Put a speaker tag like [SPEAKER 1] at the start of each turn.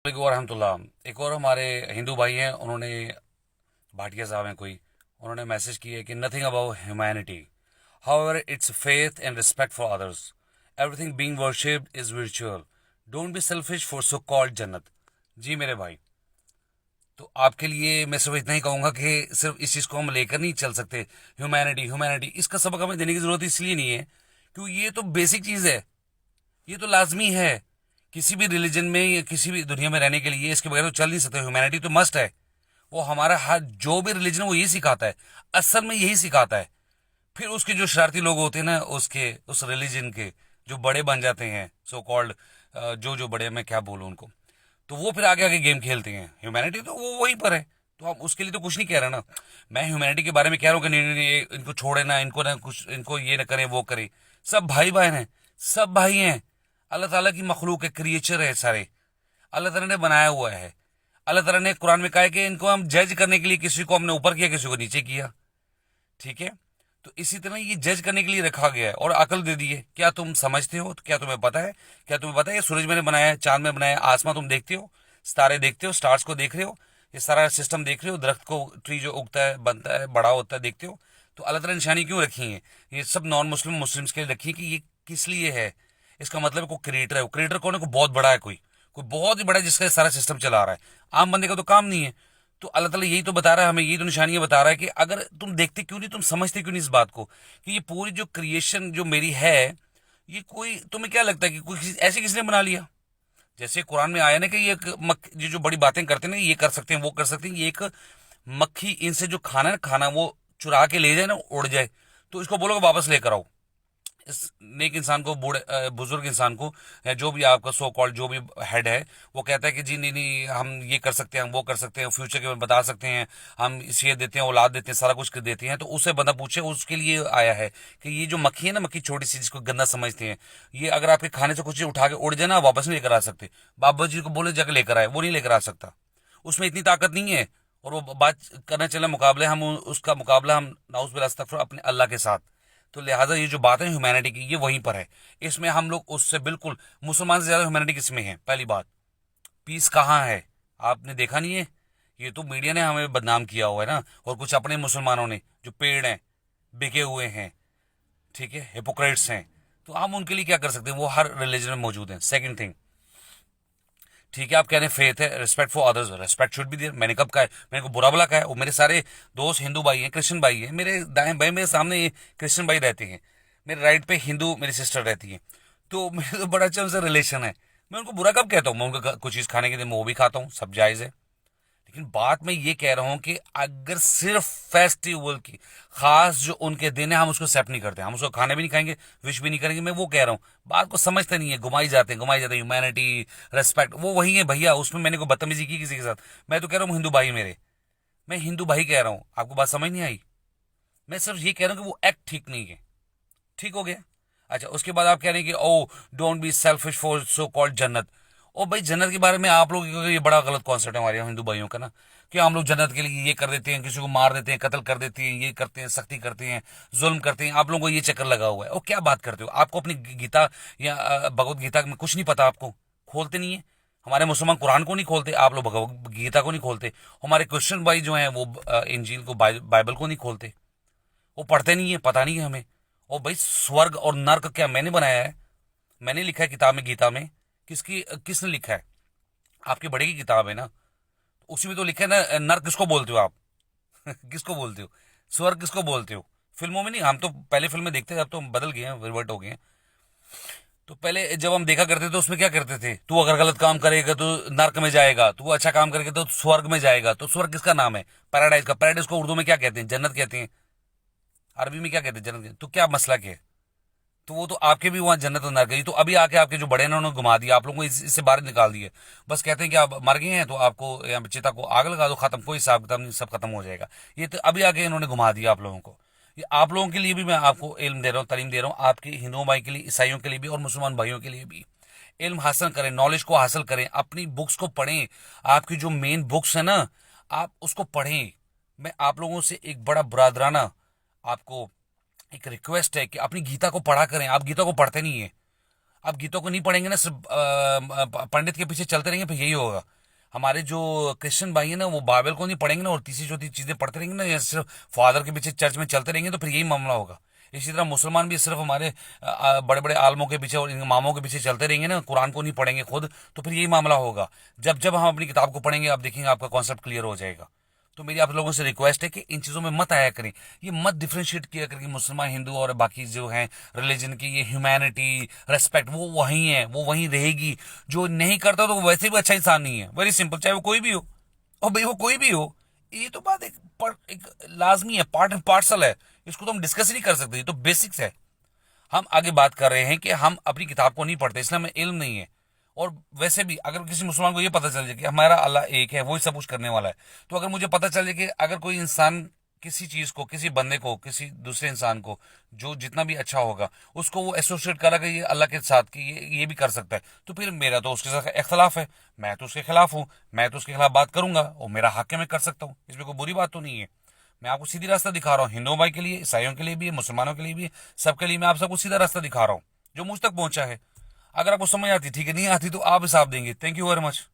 [SPEAKER 1] और रहमतुल्लाह। एक और हमारे हिंदू भाई हैं, उन्होंने भाटिया साहब हैं कोई, उन्होंने मैसेज किया है कि nothing about humanity, however it's faith and respect for others, everything being worshipped is virtual, don't be selfish for so called जन्नत। जी मेरे भाई, तो आपके लिए मैं सिर्फ इतना ही कहूंगा कि सिर्फ इस चीज़ को हम लेकर नहीं चल सकते। ह्यूमैनिटी ह्यूमैनिटी इसका सबक हमें देने की ज़रूरत इसलिए नहीं है क्योंकि ये तो बेसिक चीज़ है, ये तो लाजमी है। किसी भी रिलीजन में या किसी भी दुनिया में रहने के लिए इसके बगैर तो चल नहीं सकते। ह्यूमैनिटी तो मस्ट है। वो हमारा हर जो भी रिलीजन वो यही सिखाता है, असल में यही सिखाता है। फिर उसके जो शरारती लोग होते हैं ना, उसके उस रिलीजन के जो बड़े बन जाते हैं, सो कॉल्ड जो जो बड़े, मैं क्या बोलूँ उनको, तो वो फिर आगे आगे गेम खेलते हैं। ह्यूमैनिटी तो वो वहीं पर है, तो हम उसके लिए तो कुछ नहीं कह रहे ना। मैं ह्यूमैनिटी के बारे में कह रहा हूँ कि नहीं नहीं नहीं, इनको छोड़े ना, इनको ना कुछ, इनको ये ना करें वो करें। सब भाई बहन हैं, सब भाई हैं। अल्लाह ताला की मखलूक है, क्रिएचर है सारे, अल्लाह ताला ने बनाया हुआ है। अल्लाह ताला ने कुरान में कहा है कि इनको हम जज करने के लिए किसी को हमने ऊपर किया, किसी को नीचे किया। ठीक है, तो इसी तरह ये जज करने के लिए रखा गया है और अकल दे दी है। क्या तुम समझते हो? तो क्या तुम्हें पता है? क्या तुम्हें पता है ये सूरज मैंने बनाया है, चांद में बनाया है, आसमां तुम देखते हो, सितारे देखते हो, स्टार्स को देख रहे हो, ये सारा सिस्टम देख रहे हो, दरख्त को, ट्री जो उगता है, बनता है, बड़ा होता है, देखते हो। तो अल्लाह ताला ने निशानी क्यों रखी है? ये सब नॉन मुस्लिम मुस्लिम्स के लिए रखी है कि ये किस लिए है। इसका मतलब कोई क्रिएटर है। वो क्रिएटर कौन है? कोई बहुत बड़ा है, कोई कोई बहुत ही बड़ा है जिसका सारा सिस्टम चला रहा है। आम बंदे का तो काम नहीं है। तो अल्लाह ताला यही तो बता रहा है हमें, यही तो निशानियां बता रहा है कि अगर तुम देखते क्यों नहीं, तुम समझते क्यों नहीं इस बात को कि ये पूरी जो क्रिएशन जो मेरी है, ये कोई, तुम्हें क्या लगता है कि कोई ऐसे किसने बना लिया? जैसे कुरान में आया ना कि ये एक ये जो बड़ी बातें करते हैं ना, ये कर सकते हैं, वो कर सकते हैं, ये एक मक्खी इनसे जो खाना है ना, खाना वो चुरा के ले जाए ना, उड़ जाए, तो इसको बोलोगे वापस लेकर आओ। इस नेक इंसान को, बूढ़े बुजुर्ग इंसान को, या जो भी आपका सो कॉल्ड जो भी हेड है, वो कहता है कि जी नहीं नहीं, हम ये कर सकते हैं, हम वो कर सकते हैं, फ्यूचर के बारे में बता सकते हैं, हम ये देते हैं, औलाद देते हैं, सारा कुछ कर देते हैं। तो उससे बंदा पूछे, उसके लिए आया है कि ये जो मक्खी है ना, मक्खी छोटी सी जिसको गंदा समझते हैं, ये अगर आपके खाने से कुछ चीज उठा के उड़ जाए ना, आप वापस नहीं लेकर आ सकते। बाबा जी को बोले जाकर लेकर आए, वो नहीं लेकर आ सकता, उसमें इतनी ताकत नहीं है। और वो बात करना चले मुकाबले, हम उसका मुकाबला हम नाउज बिल अस्तगफिर अपने अल्लाह के साथ। तो लिहाजा ये जो बात है ह्यूमैनिटी की, ये वहीं पर है। इसमें हम लोग उससे बिल्कुल, मुसलमान से ज्यादा ह्यूमैनिटी किसमें है? पहली बात, पीस कहाँ है? आपने देखा नहीं है? ये तो मीडिया ने हमें बदनाम किया हुआ है ना, और कुछ अपने मुसलमानों ने जो पेड़ हैं, बिके हुए हैं, ठीक है, हिपोक्रेट्स हैं। तो हम उनके लिए क्या कर सकते हैं? वो हर रिलीजन में मौजूद हैं। सेकंड थिंग, ठीक है, आप कह रहे हैं फेथ है, respect for others, respect should be there. मैंने कब कहा है? मैंने को बुरा भला कहा है? वो मेरे सारे दोस्त हिंदू भाई हैं, क्रिश्चियन भाई हैं, मेरे दाएं भाई मेरे सामने क्रिश्चियन भाई रहते हैं, मेरे राइट पे हिंदू मेरी सिस्टर रहती है। तो मेरे तो बड़ा अच्छा उनसे रिलेशन है। मैं उनको बुरा कब कहता हूँ? मैं उनका कुछ चीज़ खाने के लिए मैं वो भी खाता हूँ, सब जायज़ है। लेकिन बात मैं ये कह रहा हूं कि अगर सिर्फ फेस्टिवल की खास जो उनके दिन है, हम उसको एक्सेप्ट नहीं करते, हम उसको खाने भी नहीं खाएंगे, विश भी नहीं करेंगे, मैं वो कह रहा हूं। बात को समझते नहीं है, घुमाई जाते हैं। ह्यूमैनिटी, रेस्पेक्ट, वो वही है भैया। उसमें मैंने कोई बदतमीजी की किसी के साथ? मैं तो कह रहा हूँ हिंदू भाई मेरे, मैं हिंदू भाई कह रहा हूँ। आपको बात समझ नहीं आई? मैं सिर्फ ये कह रहा हूँ कि वो एक्ट ठीक नहीं है। ठीक हो गया? अच्छा, उसके बाद आप कह रहे हैं कि oh don't be selfish for so called जन्नत। ओ भाई, जन्नत के बारे में आप लोग, ये बड़ा गलत कॉन्सेप्ट है हमारे यहाँ हिंदू भाइयों का ना, कि हम लोग जन्नत के लिए ये कर देते हैं, किसी को मार देते हैं, कत्ल कर देते हैं, ये करते हैं, सख्ती करते हैं, जुल्म करते हैं। आप लोगों को ये चक्कर लगा हुआ है। ओ क्या बात करते हो? आपको अपनी गीता या भगवत गीता में कुछ नहीं पता? आपको खोलते नहीं है? हमारे मुसलमान कुरान को नहीं खोलते, आप लोग भगवत गीता को नहीं खोलते। हमारे क्रिश्चियन भाई जो हैं वो इंजील को, बाइबल को नहीं खोलते, वो पढ़ते नहीं है, पता नहीं है हमें। ओ भाई, स्वर्ग और नर्क क्या मैंने बनाया है? मैंने लिखा है किताब में, गीता में? किसने लिखा है? आपके बड़े की किताब है ना, उसी में तो लिखा है ना, नर्क किसको बोलते हो आप? किसको बोलते हो? स्वर्ग किसको बोलते हो? फिल्मों में नहीं, हम तो पहले फिल्में देखते थे, अब तो हम बदल गए हैं, रिवर्ट हो गए हैं। तो पहले जब हम देखा करते थे, उसमें क्या करते थे? तू अगर गलत काम करेगा तो नर्क में जाएगा, तू अच्छा काम करेगा तो स्वर्ग में जाएगा। तो स्वर्ग किसका नाम है? पैराडाइज का। पैराडाइज को उर्दू में क्या कहते हैं? जन्नत कहते हैं। अरबी में क्या कहते हैं? जन्नत। तो क्या मसला क्या है? तो वो तो आपके भी वहां जन्नत और नरक गई। तो अभी आके आपके जो बड़े हैं उन्होंने घुमा दिया, आप लोगों को इससे बाहर निकाल दिए। बस कहते हैं कि आप मर गए हैं तो आपको यहाँ चिता को आग लगा दो, खत्म, कोई हिसाब किताब नहीं, सब खत्म हो जाएगा। ये तो अभी आके इन्होंने घुमा दिया आप लोगों को। ये आप लोगों के लिए भी मैं आपको इल्म दे रहा हूँ, तालीम दे रहा हूँ, आपके हिंदुओं भाई के लिए, ईसाइयों के लिए भी, और मुसलमान भाइयों के लिए भी। इल्म हासिल करें, नॉलेज को हासिल करें, अपनी बुक्स को पढ़ें। आपकी जो मेन बुक्स है ना, आप उसको पढ़ें। मैं आप लोगों से एक बड़ा बुरादराना आपको एक रिक्वेस्ट है कि अपनी गीता को पढ़ा करें। आप गीता को पढ़ते नहीं है। आप गीता को नहीं पढ़ेंगे ना, सिर्फ पंडित के पीछे चलते रहेंगे, फिर यही होगा। हमारे जो क्रिश्चियन भाई है ना, वो बाइबल को नहीं पढ़ेंगे ना और तीसरी चौथी चीजें पढ़ते रहेंगे ना, या सिर्फ फादर के पीछे चर्च में चलते रहेंगे, तो फिर यही मामला होगा। इसी तरह मुसलमान भी सिर्फ हमारे बड़े बड़े आलमों के पीछे और इमामों के पीछे चलते रहेंगे ना, कुरान को नहीं पढ़ेंगे खुद, तो फिर यही मामला होगा। जब जब हम अपनी किताब को पढ़ेंगे, आप देखेंगे आपका कॉन्सेप्ट क्लियर हो जाएगा। तो मेरी आप लोगों से रिक्वेस्ट है कि इन चीज़ों में मत आया करें, ये मत डिफ्रेंशिएट किया करें कि मुसलमान, हिंदू और बाकी जो हैं रिलीजन की, ये ह्यूमैनिटी, रेस्पेक्ट वो वहीं है, वो वहीं रहेगी। जो नहीं करता तो वो वैसे भी अच्छा इंसान नहीं है, वेरी सिंपल, चाहे वो कोई भी हो। और भाई वो कोई भी हो, ये तो बात एक लाजमी है, पार्ट एंड पार्सल है, इसको तो हम डिस्कस ही नहीं कर सकते, ये तो बेसिक्स है। हम आगे बात कर रहे हैं कि हम अपनी किताब को नहीं पढ़ते, इसलिए हमें इल्म नहीं है। और वैसे भी अगर किसी मुसलमान को ये पता चल जाए कि हमारा अल्लाह एक है, वो ही सब कुछ करने वाला है, तो अगर मुझे पता चल जाए कि अगर कोई इंसान किसी चीज को, किसी बंदे को, किसी दूसरे इंसान को, जो जितना भी अच्छा होगा, उसको वो एसोसिएट करा कि ये अल्लाह के साथ कि ये भी कर सकता है, तो फिर मेरा तो उसके साथ इख्तलाफ है, मैं तो उसके खिलाफ हूँ, मैं तो उसके खिलाफ बात करूंगा और मेरा हक है, मैं कर सकता हूँ, इसमें कोई बुरी बात तो नहीं है। मैं आपको सीधी रास्ता दिखा रहा हूँ, हिंदुओं भाई के लिए, ईसाइयों के लिए भी, मुसलमानों के लिए भी, सबके लिए मैं आप सबको सीधा रास्ता दिखा रहा हूँ जो मुझ तक पहुंचा है। अगर आपको समझ आती ठीक है, नहीं आती तो आप हिसाब देंगे। Thank you very much.